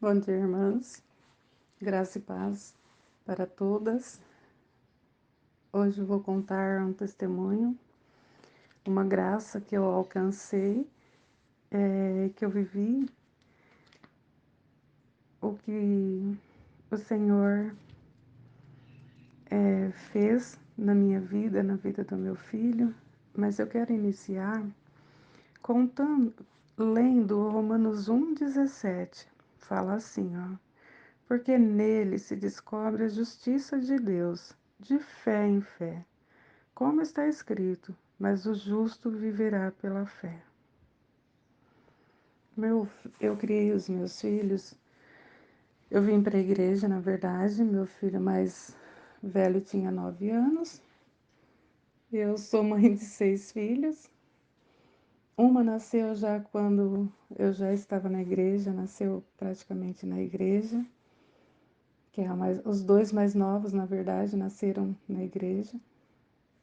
Bom dia, irmãs. Graça e paz para todas. Hoje eu vou contar um testemunho, uma graça que eu alcancei, que eu vivi, o que o Senhor fez na minha vida, na vida do meu filho. Mas eu quero iniciar contando, lendo Romanos 1,17. Fala assim, ó. Porque nele se descobre a justiça de Deus, de fé em fé. Como está escrito, mas o justo viverá pela fé. Eu criei os meus filhos, eu vim para a igreja, na verdade, meu filho mais velho tinha 9 anos, eu sou mãe de 6 filhos, uma nasceu já quando eu já estava na igreja, nasceu praticamente na igreja, que é os dois mais novos, na verdade, nasceram na igreja,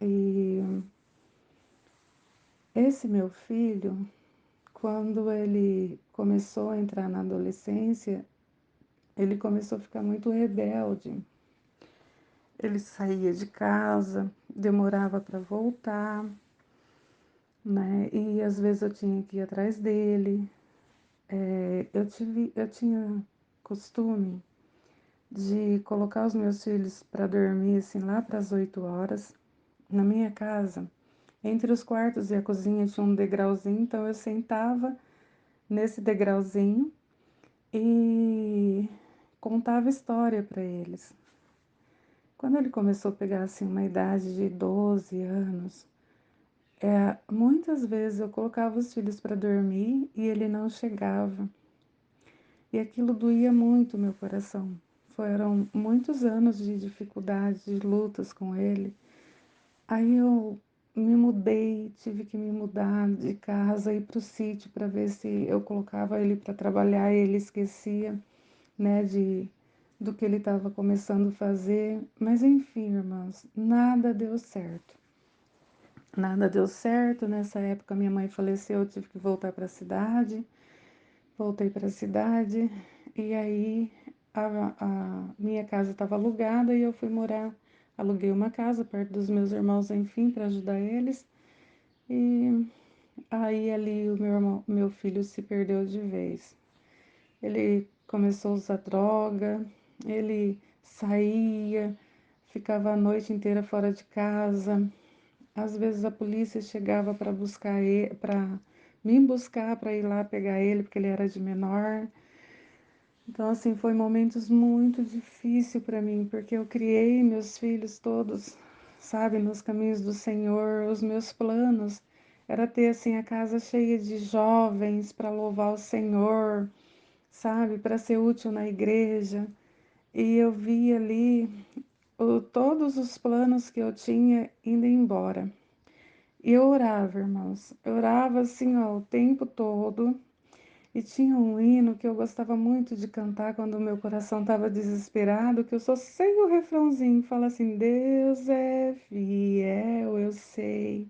e esse meu filho, quando ele começou a entrar na adolescência, ele começou a ficar muito rebelde. Ele saía de casa, demorava para voltar, né? E às vezes eu tinha que ir atrás dele. Eu tinha costume de colocar os meus filhos para dormir assim lá para as 8 horas. Na minha casa, entre os quartos e a cozinha tinha um degrauzinho, então eu sentava nesse degrauzinho e contava história para eles. Quando ele começou a pegar assim uma idade de 12 anos, muitas vezes eu colocava os filhos para dormir e ele não chegava. E aquilo doía muito o meu coração. Foram muitos anos de dificuldades, de lutas com ele. Aí eu me mudei, tive que me mudar de casa, ir para o sítio para ver se eu colocava ele para trabalhar e ele esquecia, né, do que ele estava começando a fazer. Mas enfim, irmãos, nada deu certo. Nada deu certo. Nessa época, minha mãe faleceu, eu tive que voltar para a cidade. Voltei para a cidade e aí a minha casa estava alugada e eu fui morar. Aluguei uma casa perto dos meus irmãos, enfim, para ajudar eles. E aí ali meu filho se perdeu de vez. Ele começou a usar droga, ele saía, ficava a noite inteira fora de casa. Às vezes a polícia chegava para buscar ele, para me buscar para ir lá pegar ele, porque ele era de menor. Então, assim, foi momentos muito difíceis para mim, porque eu criei meus filhos todos, sabe, nos caminhos do Senhor. Os meus planos era ter, assim, a casa cheia de jovens para louvar o Senhor, sabe, para ser útil na igreja. E eu vi ali todos os planos que eu tinha indo embora. E eu orava, irmãos. Eu orava assim, ó, o tempo todo. E tinha um hino que eu gostava muito de cantar quando o meu coração estava desesperado, que eu só sei o refrãozinho, fala assim: Deus é fiel, eu sei.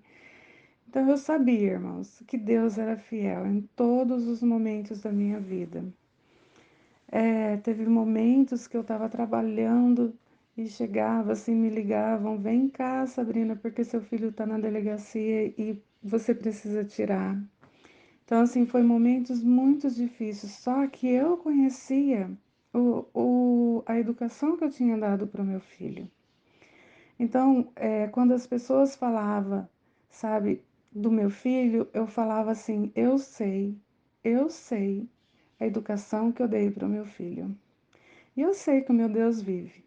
Então eu sabia, irmãos, que Deus era fiel em todos os momentos da minha vida. Teve momentos que eu estava trabalhando e chegava assim, me ligavam: vem cá, Sabrina, porque seu filho está na delegacia e você precisa tirar. Então, assim, foi momentos muito difíceis, só que eu conhecia a educação que eu tinha dado para o meu filho. Então, quando as pessoas falavam, sabe, do meu filho, eu falava assim: eu sei a educação que eu dei para o meu filho. E eu sei que o meu Deus vive.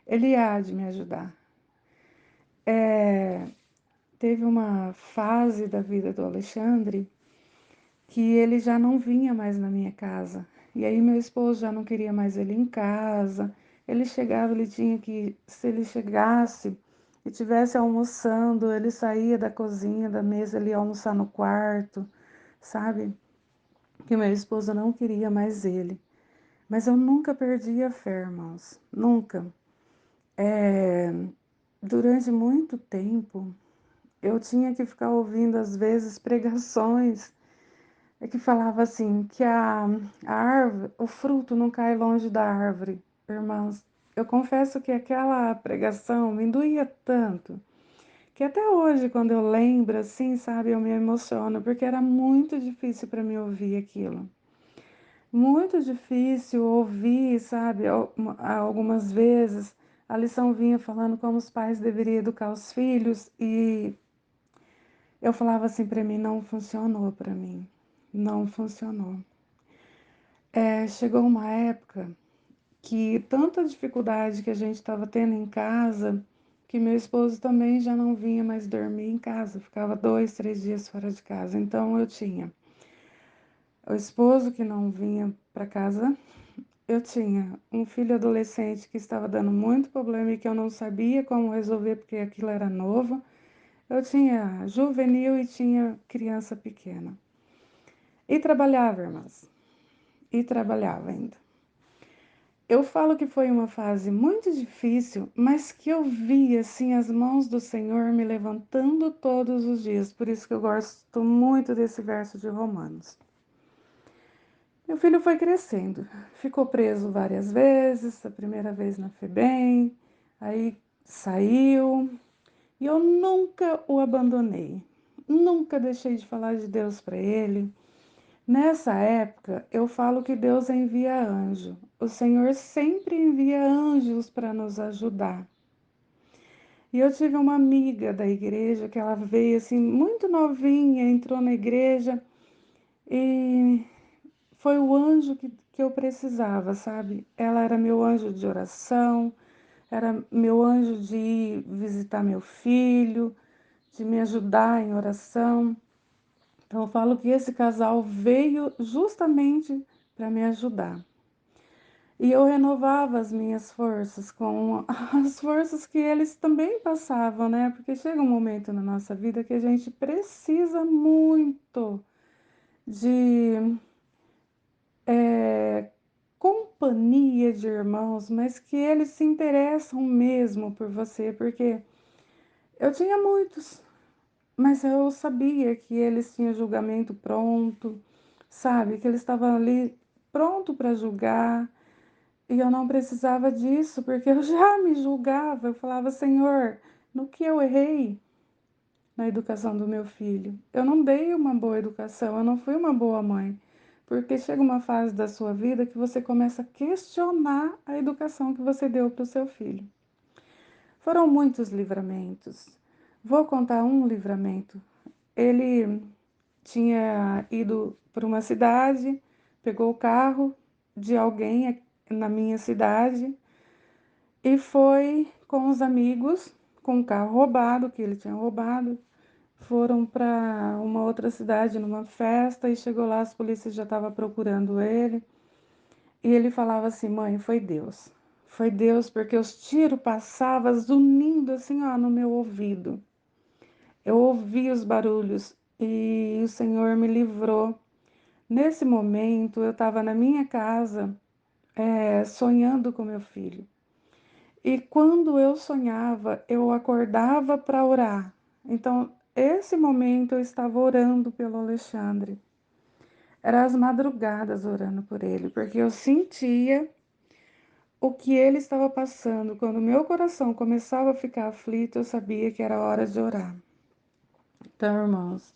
Ele há de me ajudar. Teve uma fase da vida do Alexandre que ele já não vinha mais na minha casa. E aí meu esposo já não queria mais ele em casa. Ele chegava, ele tinha que, se ele chegasse e tivesse almoçando, ele saía da cozinha, da mesa, ele ia almoçar no quarto, sabe? Que meu esposo não queria mais ele. Mas eu nunca perdi a fé, irmãos. Nunca. Durante muito tempo, eu tinha que ficar ouvindo, às vezes, pregações, é que falava assim, que a árvore, o fruto não cai longe da árvore. Irmãos, eu confesso que aquela pregação me doía tanto, que até hoje, quando eu lembro, assim, sabe, eu me emociono, porque era muito difícil para mim ouvir aquilo. Muito difícil ouvir, sabe, algumas vezes a lição vinha falando como os pais deveriam educar os filhos e eu falava assim para mim, não funcionou para mim, não funcionou. Chegou uma época que tanta dificuldade que a gente estava tendo em casa, que meu esposo também já não vinha mais dormir em casa, ficava 2, 3 dias fora de casa. Então eu tinha o esposo que não vinha para casa, eu tinha um filho adolescente que estava dando muito problema e que eu não sabia como resolver porque aquilo era novo. Eu tinha juvenil e tinha criança pequena. E trabalhava, irmãs. E trabalhava ainda. Eu falo que foi uma fase muito difícil, mas que eu vi assim as mãos do Senhor me levantando todos os dias. Por isso que eu gosto muito desse verso de Romanos. Meu filho foi crescendo, ficou preso várias vezes, a primeira vez na FEBEM, aí saiu, e eu nunca o abandonei. Nunca deixei de falar de Deus para ele. Nessa época, eu falo que Deus envia anjo. O Senhor sempre envia anjos para nos ajudar. E eu tive uma amiga da igreja que ela veio assim, muito novinha, entrou na igreja e foi o anjo que eu precisava, sabe? Ela era meu anjo de oração, era meu anjo de ir visitar meu filho, de me ajudar em oração. Então, eu falo que esse casal veio justamente para me ajudar. E eu renovava as minhas forças com as forças que eles também passavam, né? Porque chega um momento na nossa vida que a gente precisa muito de companhia de irmãos, mas que eles se interessam mesmo por você, porque eu tinha muitos, mas eu sabia que eles tinham julgamento pronto, sabe? Que eles estavam ali pronto para julgar. E eu não precisava disso, porque eu já me julgava. Eu falava, Senhor, no que eu errei na educação do meu filho? Eu não dei uma boa educação, eu não fui uma boa mãe. Porque chega uma fase da sua vida que você começa a questionar a educação que você deu para o seu filho. Foram muitos livramentos. Vou contar um livramento. Ele tinha ido para uma cidade, pegou o carro de alguém na minha cidade e foi com os amigos, com o carro roubado, que ele tinha roubado. Foram para uma outra cidade numa festa e chegou lá, as polícias já estavam procurando ele. E ele falava assim: mãe, foi Deus. Foi Deus porque os tiros passavam zunindo assim, ó, no meu ouvido. Eu ouvi os barulhos e o Senhor me livrou. Nesse momento, eu estava na minha casa, sonhando com meu filho. E quando eu sonhava, eu acordava para orar. Então, esse momento eu estava orando pelo Alexandre. Era as madrugadas orando por ele, porque eu sentia o que ele estava passando. Quando meu coração começava a ficar aflito, eu sabia que era hora de orar. Então, irmãos,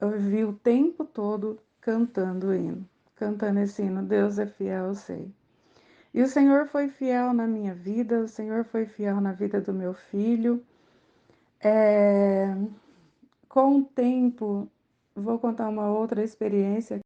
eu vivi o tempo todo cantando o hino, cantando esse hino. Deus é fiel, eu sei. E o Senhor foi fiel na minha vida, o Senhor foi fiel na vida do meu filho. Com o tempo, vou contar uma outra experiência